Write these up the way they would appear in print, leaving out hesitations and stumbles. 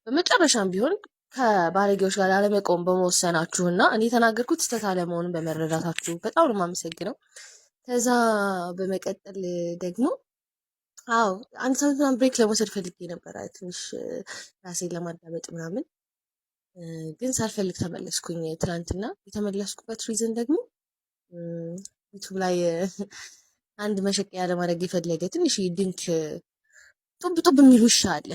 በመጨረሻም ቢሆን ከባለጌዎች ጋር ላለመቆም በመወሰናችሁና እኔ የተናገርኩት ስህተት አለመሆኑን በመረዳታችሁ በጣም ነው የማመሰግነው። ከዛ በመቀጠል ደግሞ አዎ አንድ ሳምንት ምናምን ብሬክ ለመውሰድ ፈልጌ ነበር፣ ትንሽ ራሴን ለማዳመጥ ምናምን፣ ግን ሳልፈልግ ተመለስኩኝ ትናንትና። የተመለስኩበት ሪዝን ደግሞ ዩቱብ ላይ አንድ መሸቀያ ለማድረግ የፈለገ ትንሽ ድንክ ጡብ ጡብ የሚል ውሻ አለ።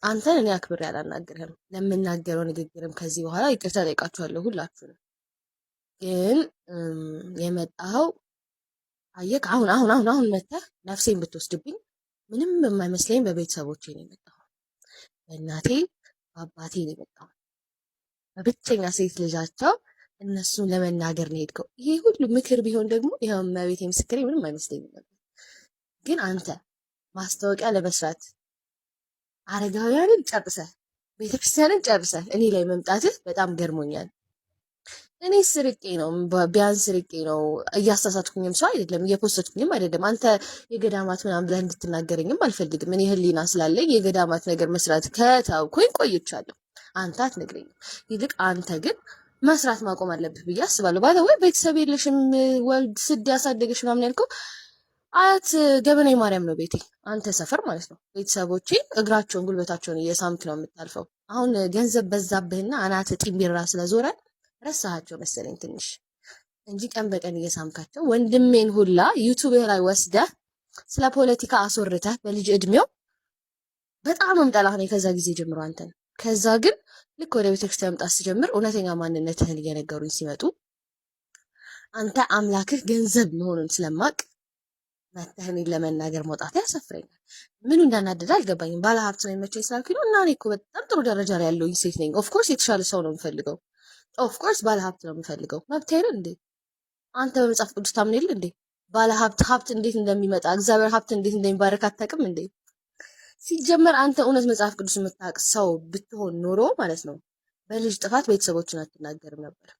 አንተን እኔ አክብሬ አላናግርህም፣ ለምናገረው ንግግርም ከዚህ በኋላ ይቅርታ ጠይቃችኋለሁ ሁላችሁንም። ግን የመጣኸው አየክ አሁን አሁን አሁን አሁን መተህ ነፍሴን ብትወስድብኝ ምንም የማይመስለኝ በቤተሰቦቼ ነው የመጣው፣ በእናቴ በአባቴ ነው የመጣው፣ በብቸኛ ሴት ልጃቸው እነሱን ለመናገር ነው የሄድከው። ይሄ ሁሉ ምክር ቢሆን ደግሞ ይኸው እመቤቴ ምስክሬ ምንም አይመስለኝም ነበር። ግን አንተ ማስታወቂያ ለመስራት አረጋውያንን ጨርሰህ ቤተክርስቲያንን ጨርሰህ እኔ ላይ መምጣትህ በጣም ገርሞኛል። እኔ ስርቄ ነው ቢያንስ ስርቄ ነው፣ እያሳሳትኩኝም ሰው አይደለም፣ እየፖስተትኩኝም አይደለም። አንተ የገዳማት ምናምን ብለህ እንድትናገረኝም አልፈልግም። እኔ ህሊና ስላለኝ የገዳማት ነገር መስራት ከተውኩኝ ቆይቻለሁ። አንተ አትነግረኝም። ይልቅ አንተ ግን መስራት ማቆም አለብህ ብዬ አስባለሁ። ባለ ወይ ቤተሰብ የለሽም ወልድ ስድ ያሳደገሽ ምናምን ያልከው አያት ገበና ማርያም ነው ቤቴ፣ አንተ ሰፈር ማለት ነው። ቤተሰቦቼ እግራቸውን ጉልበታቸውን እየሳምክ ነው የምታልፈው። አሁን ገንዘብ በዛብህና አናት ጢምቢራ ስለዞረ ረሳሃቸው መሰለኝ ትንሽ እንጂ ቀን በቀን እየሳምካቸው ወንድሜን ሁላ ዩቱብ ላይ ወስደህ ስለ ፖለቲካ አስወርተህ በልጅ እድሜው በጣም እምጠላህ ነው ከዛ ጊዜ ጀምሮ አንተን። ከዛ ግን ልክ ወደ ቤተክርስቲያን መምጣት ስጀምር እውነተኛ ማንነትህን እየነገሩኝ ሲመጡ አንተ አምላክህ ገንዘብ መሆኑን ስለማቅ መተህ እኔን ለመናገር መውጣት ያሰፍረኛል። ምኑ እንዳናደደ አልገባኝም። ባለሀብት ነው የሚመቸኝ ስላልኩኝ ነው። እና እኔ እኮ በጣም ጥሩ ደረጃ ላይ ያለውኝ ሴት ነኝ። ኦፍኮርስ የተሻለ ሰው ነው የምፈልገው። ኦፍኮርስ ባለሀብት ነው የምፈልገው። መብት አይደል እንዴ? አንተ በመጽሐፍ ቅዱስ ታምን የለ እንዴ? ባለሀብት ሀብት እንዴት እንደሚመጣ እግዚአብሔር ሀብት እንዴት እንደሚባረክ አታውቅም እንዴ? ሲጀመር አንተ እውነት መጽሐፍ ቅዱስ የምታውቅ ሰው ብትሆን ኖሮ ማለት ነው በልጅ ጥፋት ቤተሰቦችን አትናገርም ነበር።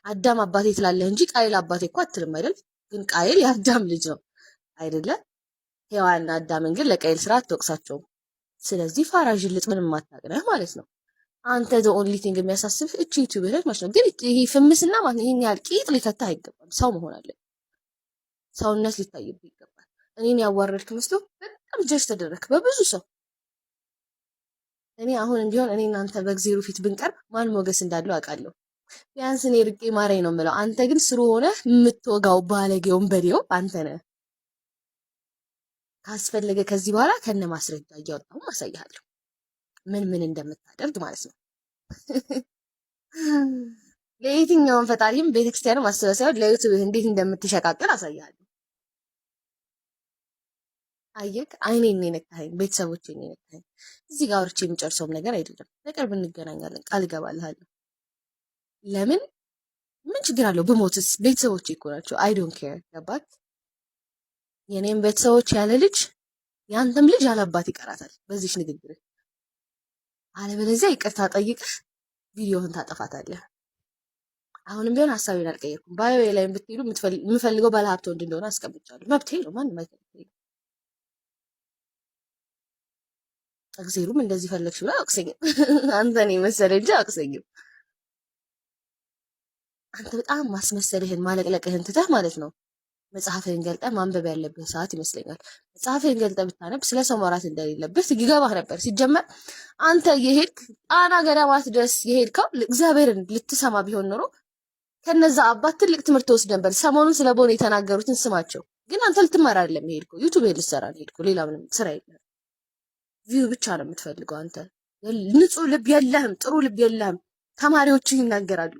አዳም አባቴ ትላለህ እንጂ ቃየል አባቴ እኮ አትልም አይደል? ግን ቃየል የአዳም ልጅ ነው አይደለ? ሔዋንና አዳምን ግን ለቃየል ስራ አትወቅሳቸውም። ስለዚህ ፋራ ዥልጥ ምንም ማታውቅ ነህ ማለት ነው። አንተ ዘ ኦንሊ ቲንግ የሚያሳስብህ እቺ ዩቲዩብ ላይ ማለት ነው። ግን ይሄ ፍምስና ማለት ነው ይሄን ያህል ቂጥ ሊከታህ አይገባም። ሰው መሆን አለ፣ ሰውነት ሊታይብህ ይገባል። እኔን ያዋረድክ መስሎ በጣም ጀጅ ተደረክ በብዙ ሰው። እኔ አሁን ቢሆን እኔ እናንተ በእግዚአብሔር ፊት ብንቀርብ ማን ሞገስ እንዳለው አውቃለሁ። ቢያንስ እኔ ርቄ ማረኝ ነው የምለው። አንተ ግን ስሩ ሆነ የምትወጋው ባለጌውን በዴው አንተ ነህ። ካስፈለገ ከዚህ በኋላ ከነ ማስረጃ እያወጣሁ አሳይሃለሁ ምን ምን እንደምታደርግ ማለት ነው። ለየትኛውም ፈጣሪም ቤተክርስቲያንም አስበህ ሳይሆን ለዩቲዩብ እንዴት እንደምትሸቃቅል አሳይሃለሁ። አየክ፣ አይኔን ነው የነካኸኝ፣ ቤተሰቦቼን ነው የነካኸኝ። እዚህ ጋር አውርቼ የሚጨርሰውም ነገር አይደለም። በቅርብ እንገናኛለን፣ ቃል እገባልሃለሁ። ለምን ምን ችግር አለው ብሞትስ? ቤተሰቦቼ እኮ ናቸው። አይ ዶንት ኬር። ገባክ? የኔም ቤተሰቦች ያለ ልጅ ያንተም ልጅ ያለ አባት ይቀራታል በዚህ ንግግር። አለበለዚያ ይቅርታ ጠይቀህ ቪዲዮህን ታጠፋታለህ። አሁንም ቢሆን ሀሳቤን አልቀየርኩም። ባዮ ላይ ብትሄዱ የምፈልገው ባለሀብት ወንድ እንደሆነ አስቀምጫለሁ። መብቴ ነው፣ ማንም አይከለክለኝም። እግዜሩም እንደዚህ ፈለግሽ ብላ አቅሰኝም። አንተን የመሰለ እንጂ አቅሰኝም። አንተ በጣም ማስመሰልህን ማለቅለቅህን ትተህ ማለት ነው መጽሐፍህን ገልጠህ ማንበብ ያለብህ ሰዓት ይመስለኛል። መጽሐፍህን ገልጠህ ብታነብ ስለ ሰው ማውራት እንደሌለብህ ይገባህ ነበር። ሲጀመር አንተ የሄድክ ጣና ገዳማት ድረስ የሄድከው እግዚአብሔርን ልትሰማ ቢሆን ኖሮ ከነዛ አባት ትልቅ ትምህርት ወስድ ነበር። ሰሞኑን ስለ ቦን የተናገሩትን ስማቸው። ግን አንተ ልትማር አይደለም የሄድከው፣ ዩቲዩብ ልትሰራ ነው የሄድከው። ሌላ ምንም ስራ የለም። ቪው ብቻ ነው የምትፈልገው አንተ። ንጹህ ልብ የለህም፣ ጥሩ ልብ የለህም። ተማሪዎችህ ይናገራሉ።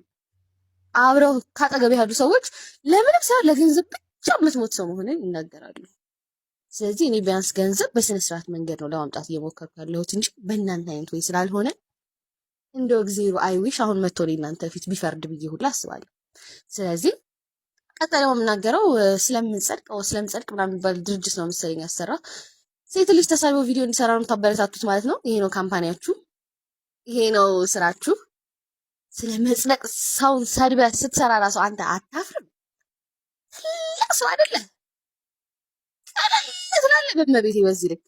አብረው ካጠገብ ያሉ ሰዎች ለምንም ሳይሆን ለገንዘብ ብቻ የምትሞት ሰው መሆንን ይናገራሉ። ስለዚህ እኔ ቢያንስ ገንዘብ በስነ ስርዓት መንገድ ነው ለማምጣት እየሞከርኩ ያለሁት እንጂ በእናንተ አይነት ወይ ስላልሆነ እንደው እግዚአብሔር አይዊሽ አሁን መጥቶ እናንተ ፊት ቢፈርድ ብዬ ሁላ አስባለሁ። ስለዚህ ቀጣይ የምናገረው ስለምንጸድቅ ምናምን የሚባል ድርጅት ነው መሰለኝ ያሰራ። ሴት ልጅ ተሳቢው ቪዲዮ እንዲሰራ ነው ታበረታቱት ማለት ነው። ይሄ ነው ካምፓኒያችሁ፣ ይሄ ነው ስራችሁ። ስለመጽደቅ ሰውን ሰድበህ ስትሰራ ራሱ አንተ አታፍርም? ትልቅ ሰው አይደለ? ቀለል ትላለህ በመቤቴ። በዚህ ልክ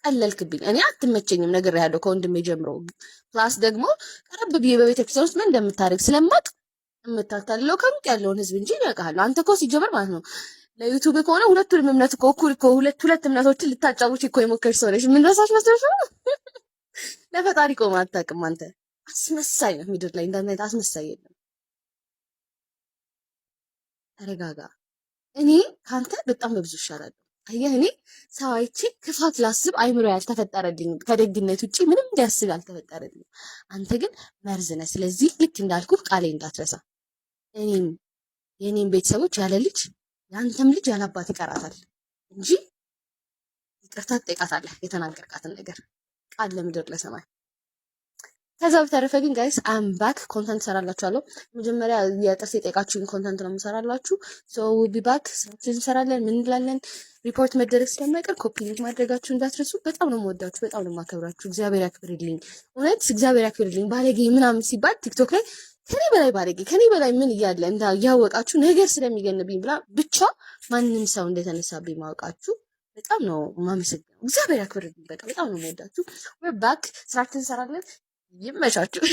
ቀለልክብኝ። እኔ አትመቸኝም ነገር ያለው ከወንድሜ ጀምሮ። ፕላስ ደግሞ ቀረብ ብዬ በቤተክርስቲያን ውስጥ ምን እንደምታደርግ ስለማቅ የምታታልለው ከሩቅ ያለውን ህዝብ እንጂ ያውቃል። አንተ እኮ ሲጀመር ማለት ነው ለዩቱብ ከሆነ ሁለቱንም እምነት እኮ እኩል እኮ ሁለት እምነቶችን ልታጫውች እኮ የሞከርሽ ሰው ነሽ። ምን ረሳሽ መስሎሽ ነው? ለፈጣሪ ቆም አታውቅም አንተ። አስመሳይ ነው። ምድር ላይ እንዳንተ አስመሳይ የለም። ተረጋጋ። እኔ ካንተ በጣም በብዙ ይሻላል። አየህ፣ እኔ ሰው አይቼ ክፋት ላስብ አይምሮ ያልተፈጠረልኝ ከደግነት ውጪ ምንም እንዲያስብ ያልተፈጠረልኝ። አንተ ግን መርዝ ነህ። ስለዚህ ልክ እንዳልኩ ቃሌ እንዳትረሳ። እኔም የእኔም ቤተሰቦች ያለ ልጅ የአንተም ልጅ ያለ አባት ይቀራታል እንጂ ይቅርታ ትጠይቃታለህ የተናገርካትን ነገር ቃል ለምድር ለሰማይ። ከዛ በተረፈ ግን ጋይስ አም ባክ ኮንተንት ሰራላችኋለሁ። መጀመሪያ የጥርስ የጠየቃችሁን ኮንተንት ነው የምሰራላችሁ። ሶ ቢ ባክ ስራችን እንሰራለን። ምን እንላለን? ሪፖርት መደረግ ስለማይቀር ኮፒ ሊንክ ማድረጋችሁ እንዳትረሱ። በጣም ነው የምወዳችሁ፣ በጣም ነው የማከብራችሁ። እግዚአብሔር ያክብርልኝ፣ እውነት እግዚአብሔር ያክብርልኝ። ባለጌ ምናምን ሲባል ቲክቶክ ላይ ከኔ በላይ ባለጌ ከኔ በላይ ምን እያለ እያወቃችሁ ነገር ስለሚገንብኝ ብላ ብቻ ማንም ሰው እንደተነሳብኝ ማወቃችሁ በጣም ነው የማመሰግነው። እግዚአብሔር ያክብርልኝ። በቃ በጣም ነው የምወዳችሁ። ወይ ባክ ስራችን እንሰራለን። ይመቻችሁ።